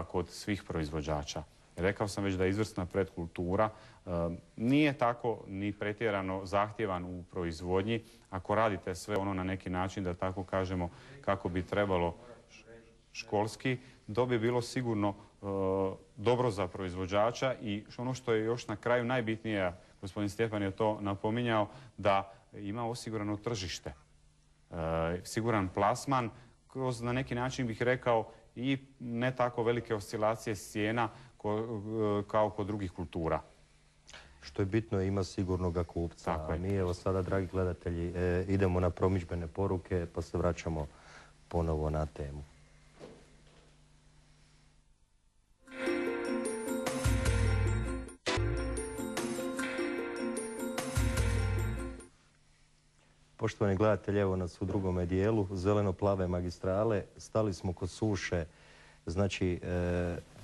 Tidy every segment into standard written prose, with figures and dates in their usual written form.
kod svih proizvođača. Rekao sam već da je izvrsna predkultura, nije tako ni pretjerano zahtjevan u proizvodnji. Ako radite sve ono na neki način, da tako kažemo, kako bi trebalo školski, to bi bilo sigurno dobro za proizvođača. I ono što je još na kraju najbitnije, gospodin Stjepan je to napominjao, da ima osigurano tržište, siguran plasman, kroz na neki način bih rekao i ne tako velike oscilacije cijena kao kod drugih kultura. Što je bitno, ima sigurnoga kupca. A mi evo sada, dragi gledatelji, idemo na promidžbene poruke pa se vraćamo ponovo na temu. Poštovani gledatelji, evo nas u drugome dijelu zeleno-plave magistrale. Stali smo kod suše, znači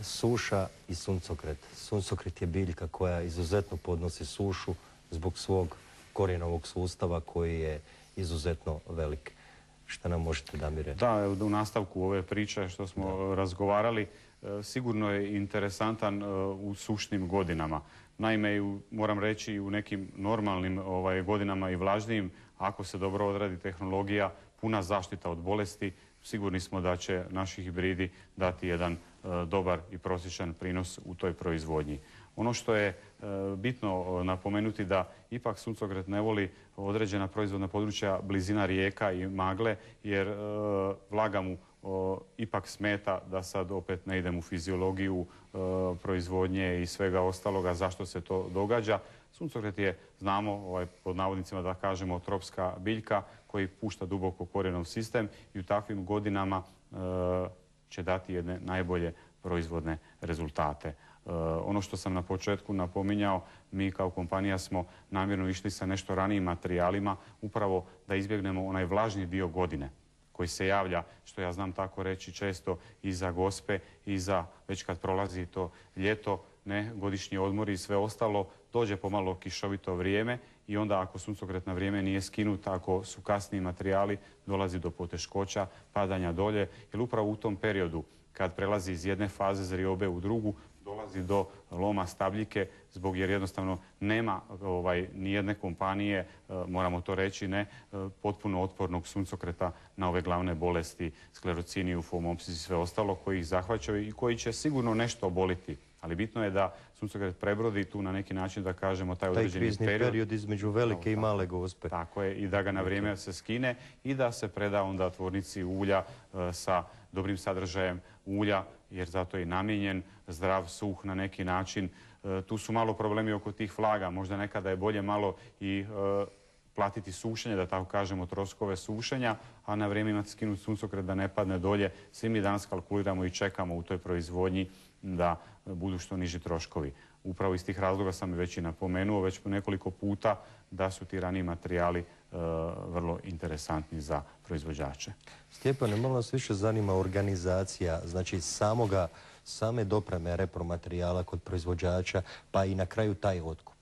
suša i suncokret. Suncokret je biljka koja izuzetno podnosi sušu zbog svog korijenovog sustava koji je izuzetno velik. Šta nam možete, Damire? Da, u nastavku ove priče što smo razgovarali, sigurno je interesantan u sušnim godinama. Naime, moram reći, u nekim normalnim godinama i vlažnijim, ako se dobro odradi tehnologija, puna zaštita od bolesti, sigurni smo da će naši hibridi dati jedan dobar i prosječan prinos u toj proizvodnji. Ono što je bitno napomenuti, da ipak suncokret ne voli određena proizvodna područja, blizina rijeka i magle, jer vlaga mu ipak smeta, da sad opet ne idem u fiziologiju proizvodnje i svega ostaloga, zašto se to događa. Suncokret je, znamo, pod navodnicima da kažemo, tropska biljka koji pušta duboko korijenov sistem i u takvim godinama će dati jedne najbolje proizvodne rezultate. Ono što sam na početku napominjao, mi kao kompanija smo namjerno išli sa nešto ranijim materijalima, upravo da izbjegnemo onaj vlažni dio godine koji se javlja, što ja znam tako reći, često i za Gospe i za već kad prolazi to ljeto, godišnji odmori i sve ostalo, dođe pomalo kišovito vrijeme i onda ako suncokret na vrijeme nije skinut, ako su kasniji materijali, dolazi do poteškoća, padanja dolje, jer upravo u tom periodu kad prelazi iz jedne faze zriobe u drugu, dolazi do loma stabljike, jer jednostavno nema ni jedne kompanije, moramo to reći, potpuno otpornog suncokreta na ove glavne bolesti, sklerociniju, fomopsis i sve ostalo, koji ih zahvaćaju i koji će sigurno nešto oboliti. Ali bitno je da suncokret prebrodi tu na neki način, da kažemo, taj određeni krizni period između velike i male Gospe. Tako je, i da ga na vrijeme se skine i da se preda onda tvornici ulja sa dobrim sadržajem ulja, jer zato je i namijenjen, zdrav, suh na neki način. Tu su malo problemi oko tih vlaga, možda nekada je bolje malo i platiti sušenje, da tako kažemo, troškove sušenja, a na vrijeme imati skinut suncokret da ne padne dolje. Svi mi danas kalkuliramo i čekamo u toj proizvodnji da budu što niži troškovi. Upravo iz tih razloga sam već i napomenuo već nekoliko puta da su ti raniji materijali vrlo interesantni za proizvođače. Stjepane, malo nas više zanima organizacija, znači same dopreme repromaterijala kod proizvođača, pa i na kraju taj otkup.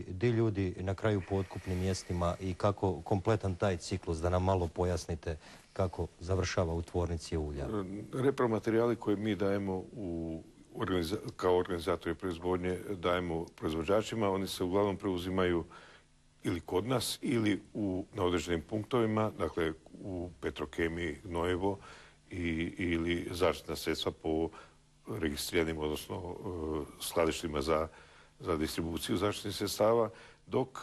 Di ljudi na kraju po otkupnim mjestima i kako kompletan taj ciklus, da nam malo pojasnite kako završava u tvornici ulja. Repromaterijali koje mi dajemo kao organizatori proizvodnje, dajemo proizvođačima, oni se uglavnom preuzimaju ili kod nas ili na određenim punktovima, dakle u Petrokemiji Gnojevo ili zaštitna sredstva po registriranim, odnosno skladištima za distribuciju zaštitnih sredstava, dok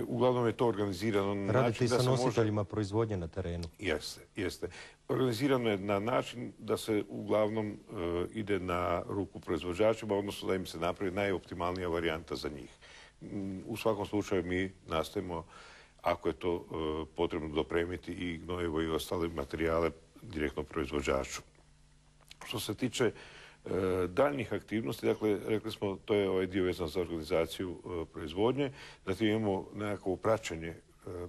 uglavnom je to organizirano na način da se može... Radite i sa nositeljima proizvodnje na terenu? Jeste. Organizirano je na način da se uglavnom ide na ruku proizvođačima, odnosno da im se napravi najoptimalnija varijanta za njih. U svakom slučaju mi nastojimo, ako je to potrebno, dopremiti i gnojivo i ostale materijale direktno proizvođaču. Što se tiče daljnjih aktivnosti, dakle, rekli smo, to je ovaj dio vezan za organizaciju proizvodnje, zatim imamo nekakvo praćenje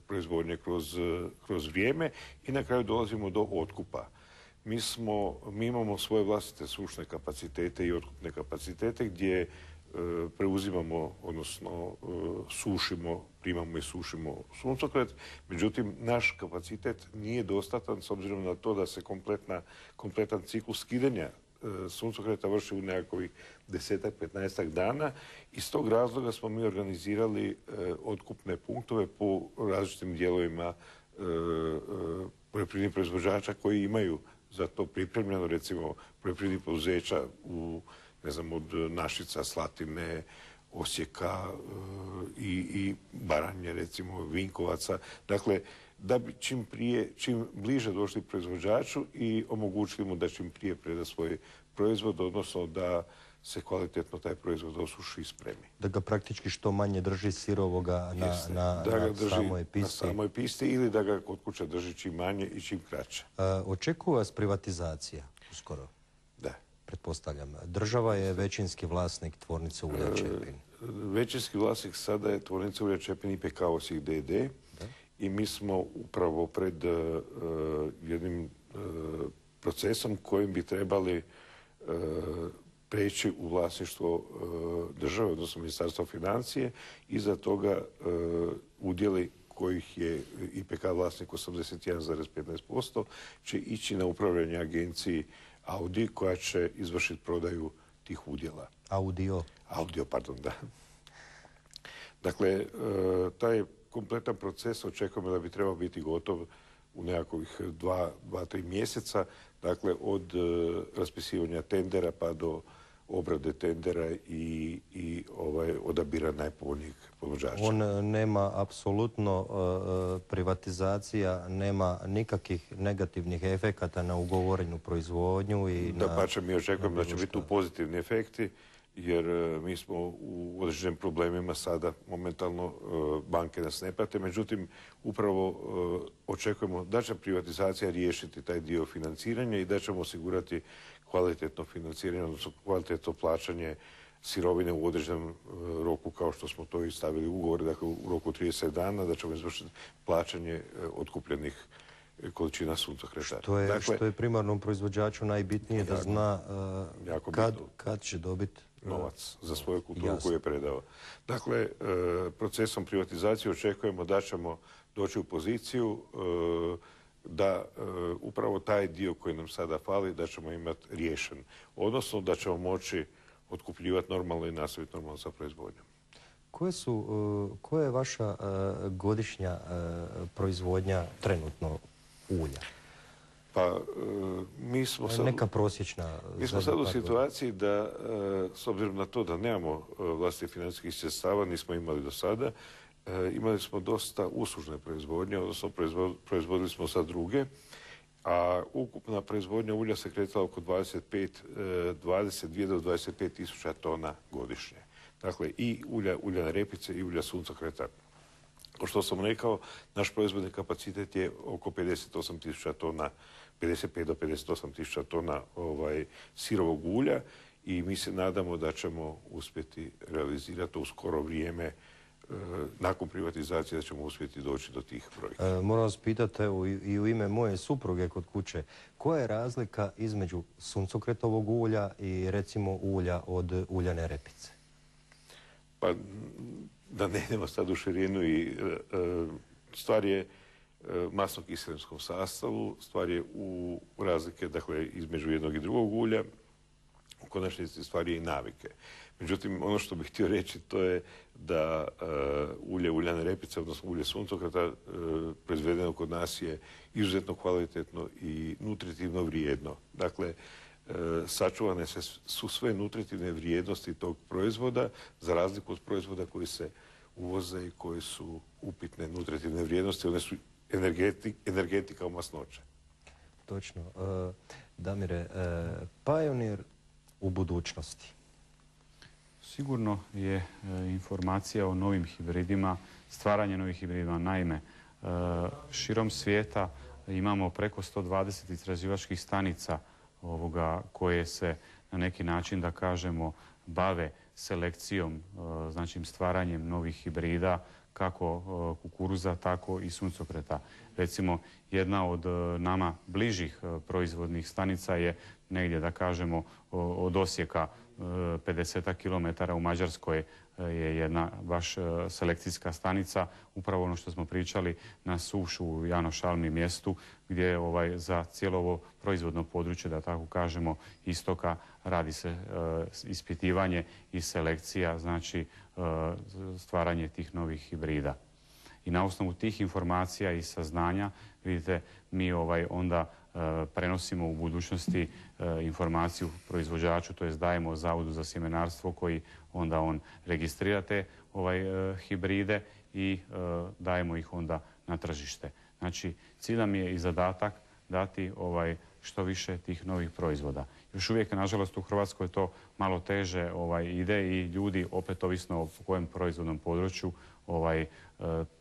proizvodnje kroz vrijeme i na kraju dolazimo do otkupa. Mi imamo svoje vlastite sušne kapacitete i otkupne kapacitete gdje preuzimamo, odnosno sušimo, primamo i sušimo suncokret. Međutim, naš kapacitet nije dostatan s obzirom na to da se kompletan ciklus skidanja suncokreta vrši u nekakvih 10-15 dana. Iz tog razloga smo mi organizirali otkupne punktove po različitim dijelovima poljoprivrednih proizvođača koji imaju za to pripremljeno, recimo poljoprivrednih poduzeća ne znam, od Našica, Slatine, Osijeka i Baranje, recimo Vinkovaca. Dakle, da bi čim bliže došli proizvođaču i omogućili mu da čim prije preda svoj proizvod, odnosno da se kvalitetno taj proizvod osuši i spremi. Da ga praktički što manje drži sirovoga na samoj pisti. Na samoj pisti ili da ga kod kuće drži čim manje i čim kraće. Očekuje vas privatizacija uskoro? Da. Pretpostavljam. Država je većinski vlasnik tvornice ulja Čepin. Većinski vlasnik sada je tvornica ulja Čepin IPK Osijek d.d. I mi smo upravo pred jednim procesom kojim bi trebali preći u vlasništvo države, odnosno Ministarstva financije. Iza toga udjeli kojih je IPK vlasnik 81,15% će ići na upravljanje agenciji Audi koja će izvršiti prodaju tih udjela. Audio, pardon, da. Dakle, taj kompletan proces očekujemo da bi trebao biti gotov u nekakvih 2-3 mjeseca. Dakle, od raspisivanja tendera pa do obrade tendera i odabira najpovoljnijeg ponuđača. On nema apsolutno privatizacija, nema nikakvih negativnih efekata na ugovorenu proizvodnju i Dapače, mi očekujemo da će biti tu pozitivni efekti, jer mi smo u određenim problemima sada, momentalno banke nas ne prate, međutim upravo očekujemo da će privatizacija riješiti taj dio financiranja i da ćemo osigurati kvalitetno financiranje, odnosno kvalitetno plaćanje sirovine u određenom roku, kao što smo to i stavili u ugovor, dakle u roku 30 dana, da ćemo izvršiti plaćanje otkupljenih količina suncokreta. Što je primarnom proizvođaču najbitnije da zna kad će dobiti novac za svoju kulturu koju je predao. Dakle, procesom privatizacije očekujemo da ćemo doći u poziciju da upravo taj dio koji nam sada fali da ćemo imati riješen. Odnosno da ćemo moći otkupljivati normalno i nastaviti normalno sa proizvodnjom. Koja je vaša godišnja proizvodnja trenutno ulja? Pa, mi smo sad... Neka prosječna... Mi smo sad u situaciji da, s obzirom na to da nemamo vlastitih financijskih sredstava, nismo imali do sada, imali smo dosta uslužne proizvodnje, odnosno proizvodili smo sad druge, a ukupna proizvodnja ulja se kretala oko 22 do 25 tisuća tona godišnje. Dakle, i uljane repice i ulja suncokreta. Kao što sam rekao, naš proizvodni kapacitet je oko 58 tisuća tona, 55 do 58 tisuća tona sirovog ulja i mi se nadamo da ćemo uspjeti realizirati u skoro vrijeme nakon privatizacije, da ćemo uspjeti doći do tih brojki. Moram vas pitati, evo, i u ime moje supruge kod kuće, koja je razlika između suncokretovog ulja i recimo ulja od uljane repice? Pa, da ne idemo sad u širinu i stvar je masno kiselinskom sastavu, stvar je u razlike, dakle, između jednog i drugog ulja, u konačnici stvar je i navike. Međutim, ono što bih htio reći to je da ulje uljane repice, odnosno ulje suncokreta proizvedeno kod nas je izuzetno kvalitetno i nutritivno vrijedno. Dakle, sačuvane su sve nutritivne vrijednosti tog proizvoda, za razliku od proizvoda koji se uvoze i koji su upitne nutritivne vrijednosti, one su energetika u masnoće. Točno. Damire, Pioneer u budućnosti? Sigurno je informacija o novim hibridima, stvaranje novih hibridima. Naime, širom svijeta imamo preko 120 istraživačkih stanica koje se na neki način, da kažemo, bave selekcijom, znači stvaranjem novih hibrida kako kukuruza, tako i suncokreta. Recimo, jedna od nama bližih proizvodnih stanica je negdje, da kažemo, od Osijeka 50 km u Mađarskoj je jedna baš selekcijska stanica, upravo ono što smo pričali na sušu u Janošalmi mjestu, gdje za cijelo ovo proizvodno područje, da tako kažemo, istoka radi se ispitivanje i selekcija, znači stvaranje tih novih hibrida. I na osnovu tih informacija i saznanja, vidite, mi onda prenosimo u budućnosti informaciju proizvođaču, to jest dajemo Zavodu za sjemenarstvo koji onda on registrira te hibride i dajemo ih onda na tržište. Znači, cilj nam je i zadatak dati što više tih novih proizvoda. Još uvijek, nažalost, u Hrvatskoj to malo teže ide i ljudi, opet ovisno o kojem proizvodnom području,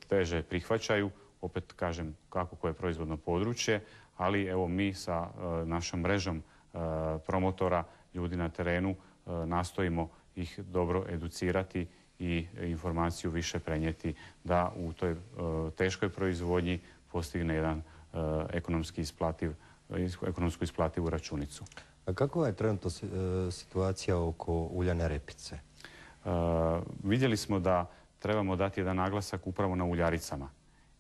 teže prihvaćaju. Opet kažem kako koje proizvodno područje, ali evo mi sa našom mrežom promotora, ljudi na terenu, nastojimo ih dobro educirati i informaciju više prenijeti da u toj teškoj proizvodnji postigne jedan ekonomsku isplativu računicu. A kakva je trenutno situacija oko uljane repice? Vidjeli smo da trebamo dati jedan naglasak upravo na uljaricama.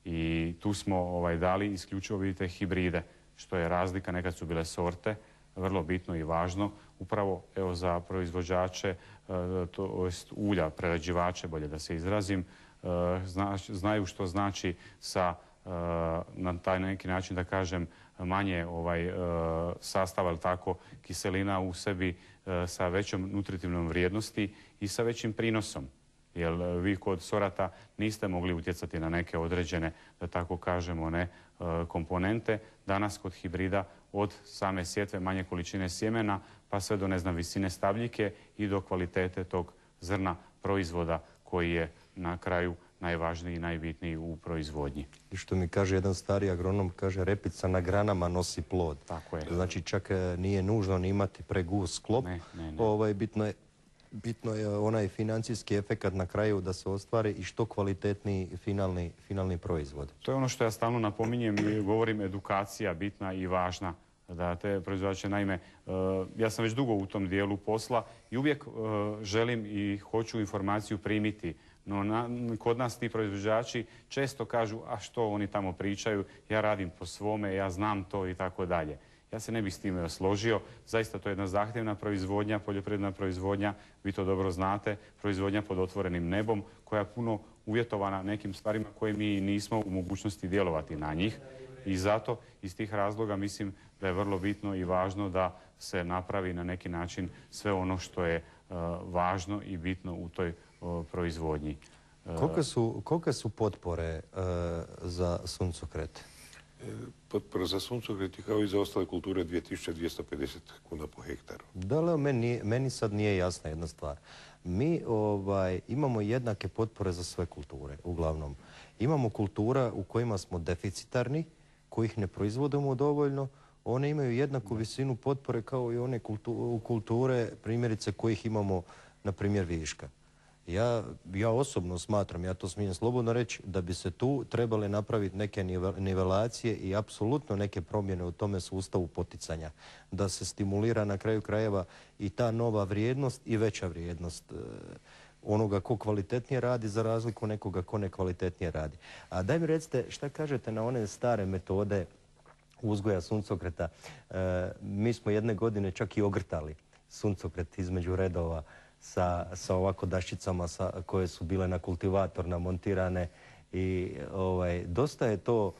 I tu smo dali isključivo, vidite, hibride, što je razlika. Nekad su bile sorte, vrlo bitno i važno. Upravo za proizvođače, to jest ulja, prerađivače, bolje da se izrazim, znaju što znači na taj neki način, da kažem, manje sastava, ali tako, kiselina u sebi sa većom nutritivnom vrijednosti i sa većim prinosom. Jer vi kod sorata niste mogli utjecati na neke određene, da tako kažemo, komponente. Danas kod hibrida od same sjetve, manje količine sjemena, pa sve do, visine stabljike i do kvalitete tog zrna proizvoda koji je na kraju najvažniji i najbitniji u proizvodnji. I što mi kaže jedan stari agronom, kaže repica na granama nosi plod. Tako je. Znači čak nije nužno ni imati pregust sklop. Ne. Bitno je onaj financijski efekat na kraju da se ostvari i što kvalitetniji finalni proizvod. To je ono što ja stalno napominjem i govorim, edukacija bitna i važna da te proizvođače. Naime, ja sam već dugo u tom dijelu posla i uvijek želim i hoću informaciju primiti. No, kod nas ti proizvođači često kažu, a što oni tamo pričaju, ja radim po svome, ja znam to i tako dalje. Ja se ne bih s time složio. Zaista to je jedna zahtjevna proizvodnja, poljoprivredna proizvodnja, vi to dobro znate, proizvodnja pod otvorenim nebom koja je puno uvjetovana nekim stvarima koje mi nismo u mogućnosti djelovati na njih. I zato iz tih razloga mislim da je vrlo bitno i važno da se napravi na neki način sve ono što je važno i bitno u toj proizvodnji. Kolike su potpore za suncokret? Potpora za suncokret kao i za ostale kulture 2250 kuna po hektaru. Da, ali meni sad nije jasna jedna stvar. Mi imamo jednake potpore za sve kulture, uglavnom. Imamo kultura u kojima smo deficitarni, kojih ne proizvodimo dovoljno. One imaju jednaku visinu potpore kao i one kulture, primjerice, kojih imamo, na primjer, viška. Ja osobno smatram, ja to smijem slobodno reći, da bi se tu trebale napraviti neke nivelacije i apsolutno neke promjene u tome sustavu poticanja. Da se stimulira na kraju krajeva i ta nova vrijednost i veća vrijednost onoga ko kvalitetnije radi za razliku nekoga ko nekvalitetnije radi. A daj mi recite, šta kažete na one stare metode uzgoja suncokreta? Mi smo jedne godine čak i ogrtali suncokret između redova sa ovako daščicama koje su bile na kultivator namontirane i dosta je to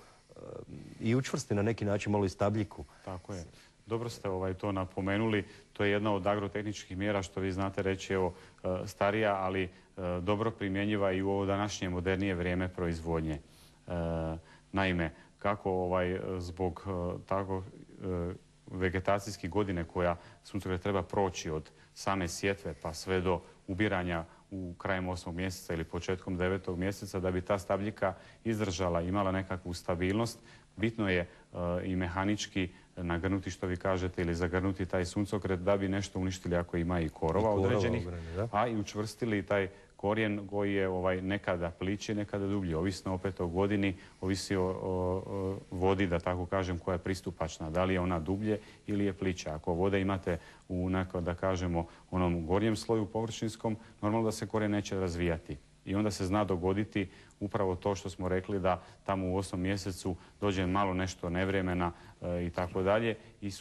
i učvrsti na neki način malo i stabljiku. Tako je. Dobro ste to napomenuli. To je jedna od agrotehničkih mjera što vi znate reći, evo, starija, ali dobro primjenjiva i u ovo današnje modernije vrijeme proizvodnje. Naime, kako zbog tako vegetacijskih godine koja suncokret treba proći od same sjetve pa sve do ubiranja u krajem 8. mjeseca ili početkom 9. mjeseca, da bi ta stabljika izdržala, imala nekakvu stabilnost, bitno je i mehanički nagrnuti, što vi kažete, ili zagrnuti taj suncokret da bi nešto uništili ako ima i korova određenih, a i učvrstili taj korijen koji je nekada plići, nekada dublji. Ovisno opet o godini, ovisi o vodi, da tako kažem, koja je pristupačna. Da li je ona dublje ili je plića. Ako vode imate u da kažemo, onom gornjem sloju površinskom, normalno da se korijen neće razvijati. I onda se zna dogoditi upravo to što smo rekli, da tamo u 8. mjesecu dođe malo nešto nevremena i tako dalje. I